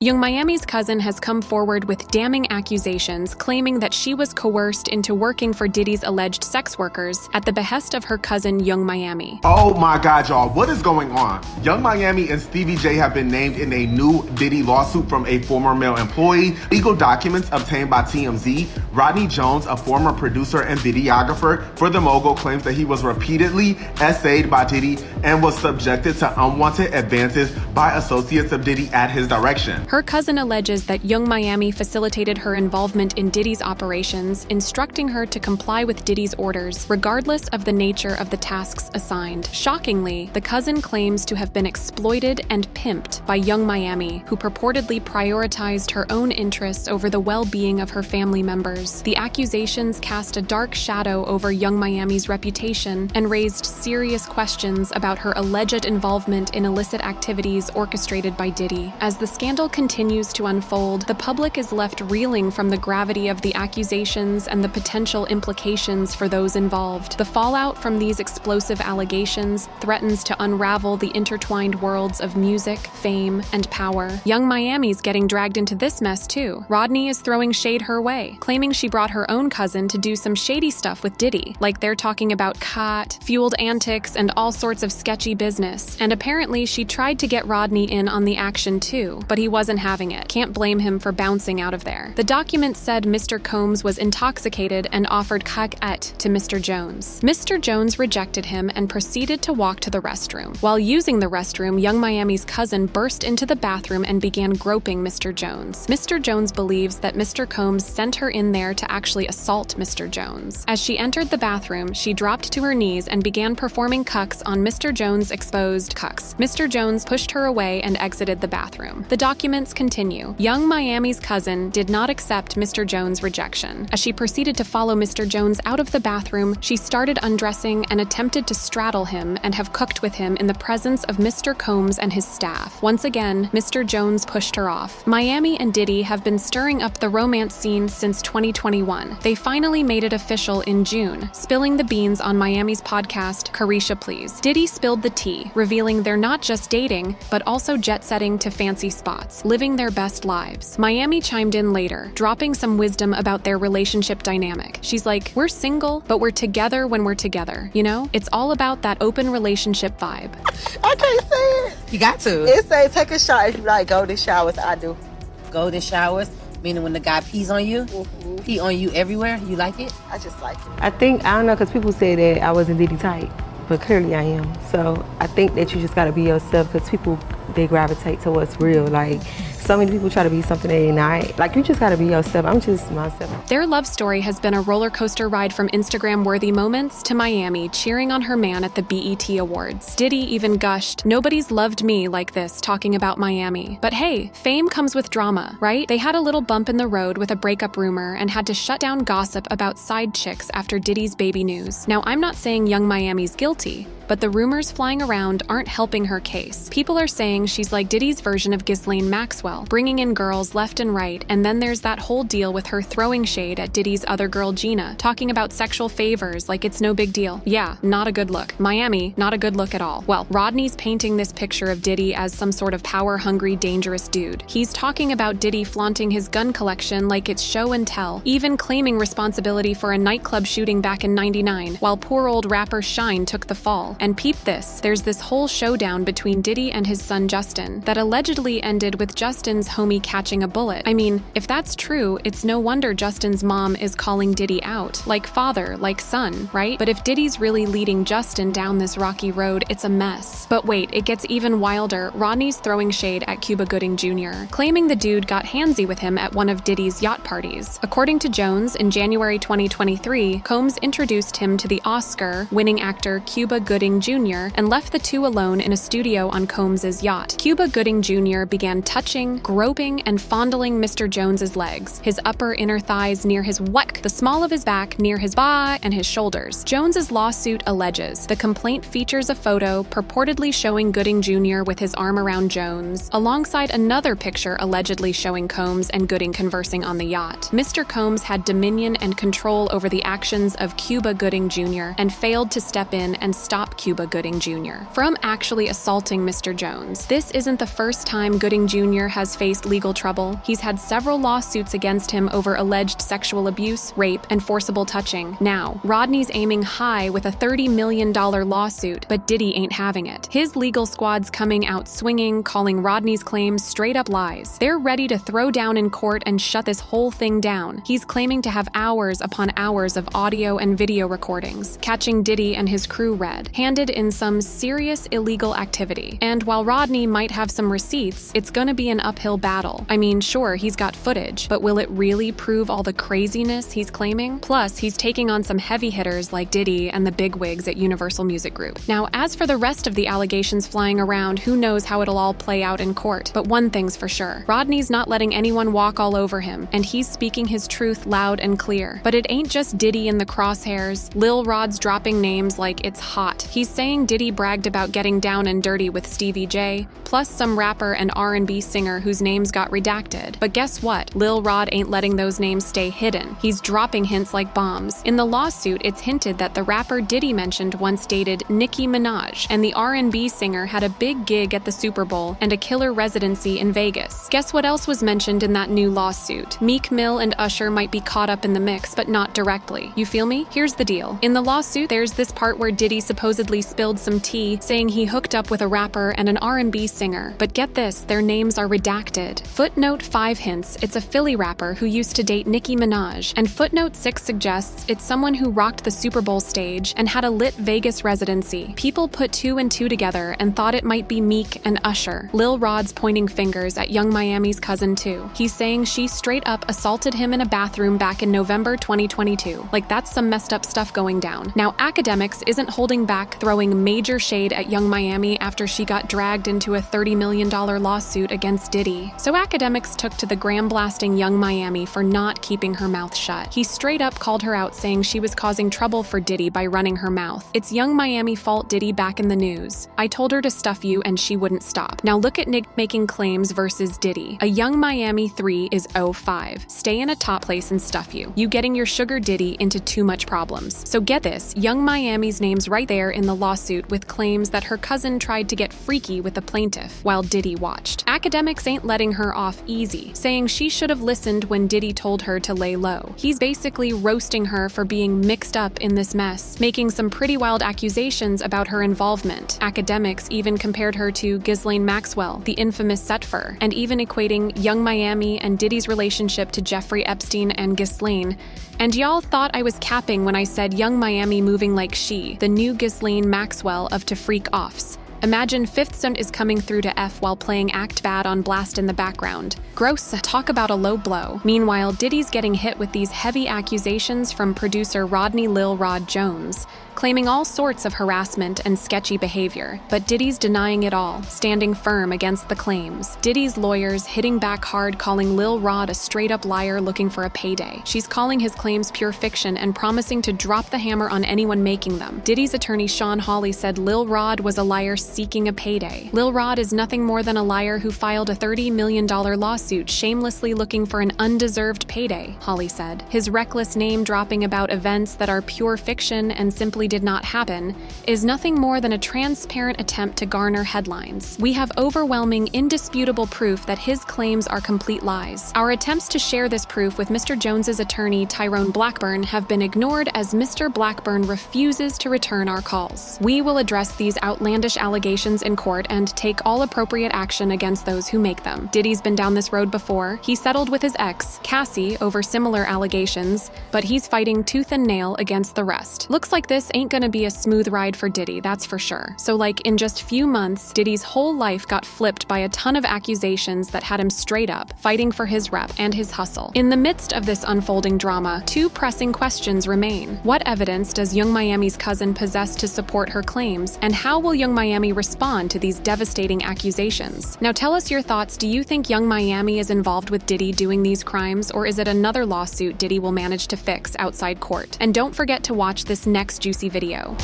Young Miami's cousin has come forward with damning accusations claiming that she was coerced into working for Diddy's alleged sex workers at the behest of her cousin Young Miami. Oh my God, y'all, what is going on? Young Miami and Stevie J have been named in a new Diddy lawsuit from a former male employee. Legal documents obtained by TMZ. Rodney Jones, a former producer and videographer for the mogul, claims that he was repeatedly essayed by Diddy and was subjected to unwanted advances by associates of Diddy at his direction. Her cousin alleges that Young Miami facilitated her involvement in Diddy's operations, instructing her to comply with Diddy's orders, regardless of the nature of the tasks assigned. Shockingly, the cousin claims to have been exploited and pimped by Young Miami, who purportedly prioritized her own interests over the well-being of her family members. The accusations cast a dark shadow over Young Miami's reputation and raised serious questions about her alleged involvement in illicit activities orchestrated by Diddy. As the scandal continues to unfold, the public is left reeling from the gravity of the accusations and the potential implications for those involved. The fallout from these explosive allegations threatens to unravel the intertwined worlds of music, fame, and power. Young Miami's getting dragged into this mess too. Rodney is throwing shade her way, claiming she brought her own cousin to do some shady stuff with Diddy, like they're talking about fueled antics and all sorts of sketchy business. And apparently she tried to get Rodney in on the action too, but he wasn't having it. Can't blame him for bouncing out of there. The document said Mr. Combs was intoxicated and offered coerced to Mr. Jones. Mr. Jones rejected him and proceeded to walk to the restroom. While using the restroom, Young Miami's cousin burst into the bathroom and began groping Mr. Jones. Mr. Jones believes that Mr. Combs sent her in there to actually assault Mr. Jones. As she entered the bathroom, she dropped to her knees and began performing cucks on Mr. Jones' exposed cucks. Mr. Jones pushed her away and exited the bathroom. The documents continue. Young Miami's cousin did not accept Mr. Jones' rejection. As she proceeded to follow Mr. Jones out of the bathroom, she started undressing and attempted to straddle him and have cooked with him in the presence of Mr. Combs and his staff. Once again, Mr. Jones pushed her off. Miami and Diddy have been stirring up the romance scene since 2021. They finally made it official in June, spilling the beans on Miami's podcast, Carisha Please. Diddy spilled the tea, revealing they're not just dating, but also jet-setting to fancy spots, living their best lives. Miami chimed in later, dropping some wisdom about their relationship dynamic. She's like, "We're single, but we're together when we're together. You know? It's all about that open relationship vibe." I can't say it. You got to. It say take a shower. If you like golden showers, I do. Golden showers, meaning when the guy pees on you, pee on you everywhere, you like it? I just like it. I think, I don't know, because people say that I wasn't Diddy type, but clearly I am. So I think that you just gotta be yourself, because people, they gravitate to what's real. Like, so many people try to be something they're not. Like, you just gotta be yourself. I'm just myself. Their love story has been a roller coaster ride from Instagram-worthy moments to Miami cheering on her man at the BET Awards. Diddy even gushed, "Nobody's loved me like this," talking about Miami. But hey, fame comes with drama, right? They had a little bump in the road with a breakup rumor and had to shut down gossip about side chicks after Diddy's baby news. Now, I'm not saying Young Miami's guilty, but the rumors flying around aren't helping her case. People are saying she's like Diddy's version of Ghislaine Maxwell, bringing in girls left and right, and then there's that whole deal with her throwing shade at Diddy's other girl Gina, talking about sexual favors like it's no big deal. Yeah, not a good look. Miami, not a good look at all. Well, Rodney's painting this picture of Diddy as some sort of power-hungry, dangerous dude. He's talking about Diddy flaunting his gun collection like it's show and tell, even claiming responsibility for a nightclub shooting back in '99, while poor old rapper Shine took the fall. And peep this, there's this whole showdown between Diddy and his son Justin that allegedly ended with Justin's homie catching a bullet. I mean, if that's true, it's no wonder Justin's mom is calling Diddy out. Like father, like son, right? But if Diddy's really leading Justin down this rocky road, it's a mess. But wait, it gets even wilder. Rodney's throwing shade at Cuba Gooding Jr., claiming the dude got handsy with him at one of Diddy's yacht parties. According to Jones, in January 2023, Combs introduced him to the Oscar-winning actor Cuba Gooding Jr. and left the two alone in a studio on Combs' yacht. Cuba Gooding Jr. began touching, groping, and fondling Mr. Jones's legs, his upper inner thighs near his whack, the small of his back near his ba, and his shoulders. Jones's lawsuit alleges. The complaint features a photo purportedly showing Gooding Jr. with his arm around Jones, alongside another picture allegedly showing Combs and Gooding conversing on the yacht. Mr. Combs had dominion and control over the actions of Cuba Gooding Jr. and failed to step in and stop Cuba Gooding Jr. from actually assaulting Mr. Jones. This isn't the first time Gooding Jr. has faced legal trouble. He's had several lawsuits against him over alleged sexual abuse, rape, and forcible touching. Now, Rodney's aiming high with a $30 million lawsuit, but Diddy ain't having it. His legal squad's coming out swinging, calling Rodney's claims straight up lies. They're ready to throw down in court and shut this whole thing down. He's claiming to have hours upon hours of audio and video recordings, catching Diddy and his crew red-handed in some serious illegal activity. And while Rodney might have some receipts, it's gonna be an uphill battle. I mean, sure, he's got footage, but will it really prove all the craziness he's claiming? Plus, he's taking on some heavy hitters like Diddy and the bigwigs at Universal Music Group. Now, as for the rest of the allegations flying around, who knows how it'll all play out in court. But one thing's for sure, Rodney's not letting anyone walk all over him, and he's speaking his truth loud and clear. But it ain't just Diddy in the crosshairs. Lil Rod's dropping names like it's hot. He's saying Diddy bragged about getting down and dirty with Stevie J, plus some rapper and R&B singer whose names got redacted. But guess what? Lil Rod ain't letting those names stay hidden. He's dropping hints like bombs. In the lawsuit, it's hinted that the rapper Diddy mentioned once dated Nicki Minaj, and the R&B singer had a big gig at the Super Bowl and a killer residency in Vegas. Guess what else was mentioned in that new lawsuit? Meek Mill and Usher might be caught up in the mix, but not directly. You feel me? Here's the deal. In the lawsuit, there's this part where Diddy supposedly spilled some tea, saying he hooked up with a rapper and an R&B singer. But get this, their names are redacted. Footnote 5 hints it's a Philly rapper who used to date Nicki Minaj, and footnote 6 suggests it's someone who rocked the Super Bowl stage and had a lit Vegas residency. People put 2 and 2 together and thought it might be Meek and Usher. Lil Rod's pointing fingers at Young Miami's cousin too. He's saying she straight up assaulted him in a bathroom back in November 2022. Like, that's some messed up stuff going down. Now, Academics isn't holding back, throwing major shade at Young Miami after she got dragged into a $30 million lawsuit against Diddy. So Academics took to the gram-blasting Young Miami for not keeping her mouth shut. He straight up called her out, saying she was causing trouble for Diddy by running her mouth. It's Young Miami fault Diddy back in the news. I told her to stuff you and she wouldn't stop. Now look at Nick making claims versus Diddy. A Young Miami 3 is 05. Stay in a top place and stuff you. You getting your sugar Diddy into too much problems. So get this, Young Miami's name's right there in the lawsuit with claims that her cousin tried to get freaky with the plaintiff while Diddy watched. Academics ain't letting her off easy, saying she should have listened when Diddy told her to lay low. He's basically roasting her for being mixed up in this mess, making some pretty wild accusations about her involvement. Academics even compared her to Ghislaine Maxwell, the infamous Setfer, and even equating Young Miami and Diddy's relationship to Jeffrey Epstein and Ghislaine. And y'all thought I was capping when I said Young Miami moving like she, the new Ghislaine Maxwell of To Freak Offs. Imagine 5th Cent is coming through to F while playing Act Bad on blast in the background. Gross, talk about a low blow. Meanwhile, Diddy's getting hit with these heavy accusations from producer Rodney Lil Rod Jones, claiming all sorts of harassment and sketchy behavior. But Diddy's denying it all, standing firm against the claims. Diddy's lawyers hitting back hard, calling Lil Rod a straight-up liar looking for a payday. She's calling his claims pure fiction and promising to drop the hammer on anyone making them. Diddy's attorney Sean Hawley said Lil Rod was a liar seeking a payday. Lil Rod is nothing more than a liar who filed a $30 million lawsuit shamelessly looking for an undeserved payday, Hawley said. His reckless name-dropping about events that are pure fiction and simply did not happen is nothing more than a transparent attempt to garner headlines. We have overwhelming, indisputable proof that his claims are complete lies. Our attempts to share this proof with Mr. Jones's attorney, Tyrone Blackburn, have been ignored as Mr. Blackburn refuses to return our calls. We will address these outlandish allegations in court and take all appropriate action against those who make them. Diddy's been down this road before. He settled with his ex, Cassie, over similar allegations, but he's fighting tooth and nail against the rest. Looks like this ain't gonna be a smooth ride for Diddy, that's for sure. So like in just few months, Diddy's whole life got flipped by a ton of accusations that had him straight up fighting for his rep and his hustle. In the midst of this unfolding drama, 2 pressing questions remain. What evidence does Young Miami's cousin possess to support her claims, and how will Young Miami respond to these devastating accusations? Now tell us your thoughts. Do you think Young Miami is involved with Diddy doing these crimes, or is it another lawsuit Diddy will manage to fix outside court? And don't forget to watch this next juicy video.